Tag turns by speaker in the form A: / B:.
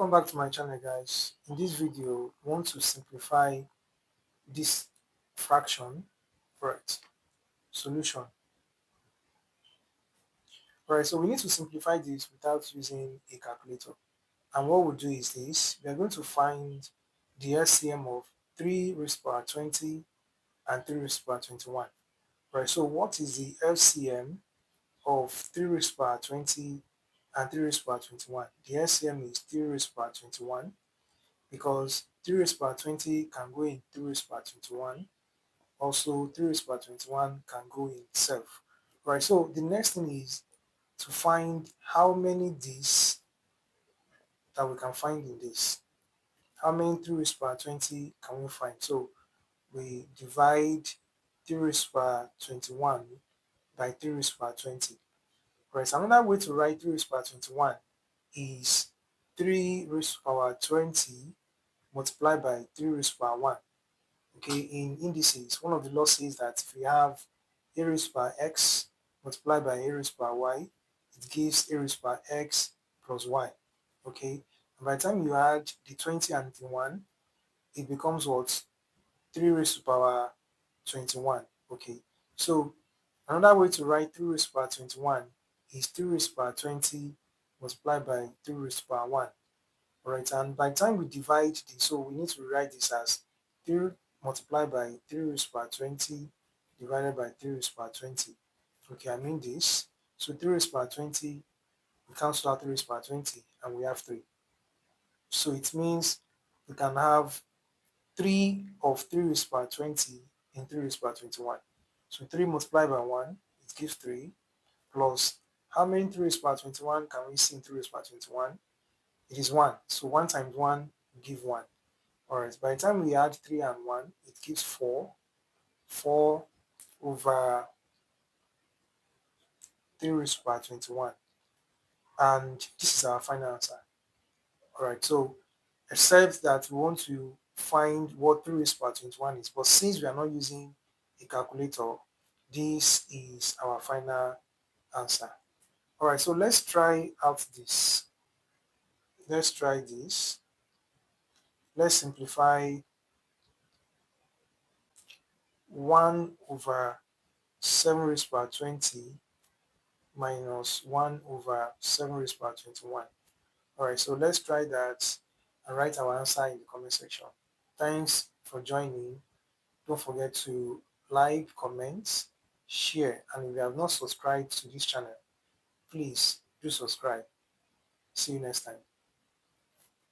A: Welcome back to my channel, guys. In this video, we want to simplify this fraction. Right, solution. Right, so we need to simplify this without using a calculator. And what we'll do is this: we are going to find the LCM of 3 raised to the power 20 and 3 raised to the power 21. Right, so what is the LCM of 3 raised to the power 20 and 3 raised to the power 21? The LCM is 3 raised to the power 21, because 3 raised to the power 20 can go in 3 raised to the power 21. Also, 3 raised to the power 21 can go in itself. Right, so the next thing is to find how many D's that we can find in this. How many 3 raised to the power 20 can we find? So we divide 3 raised to the power 21 by 3 raised to the power 20. Right, so another way to write 3 raised to the power 21 is 3 raised to the power 20 multiplied by 3 raised to the power 1. Okay, in indices, one of the laws says that if we have a raised to the power x multiplied by a raised to the power y, it gives a raised to the power x plus y. Okay, and by the time you add the 20 and the 1, it becomes what? 3 raised to the power 21. Okay, so another way to write 3 raised to the power 21 is 3 raised to the power 20 multiplied by 3 raised to the power 1. Alright, and by the time we divide this, so we need to write this as 3 multiplied by 3 raised to the power 20 divided by 3 raised to the power 20. Okay, I mean this. So 3 raised to the power 20, we cancel out 3 raised to the power 20, and we have 3. So it means we can have 3 of 3 raised to the power 20 in 3 raised to the power 21. So 3 multiplied by 1, it gives 3, plus how many 3 raised to the power 21 can we see in 3 raised to the power 21? It is 1. So 1 times 1 will give 1. Alright, by the time we add 3 and 1, it gives 4. 4 over 3 raised to the power 21. And this is our final answer. Alright, so except that we want to find what 3 raised to the power 21 is, but since we are not using a calculator, this is our final answer. Alright, so let's try out this. Let's try this. Let's simplify 1 over 7 raised to the power 20 minus 1 over 7 raised to the power 21. Alright, so let's try that and write our answer in the comment section. Thanks for joining. Don't forget to like, comment, share, and if you have not subscribed to this channel, please do subscribe. See you next time.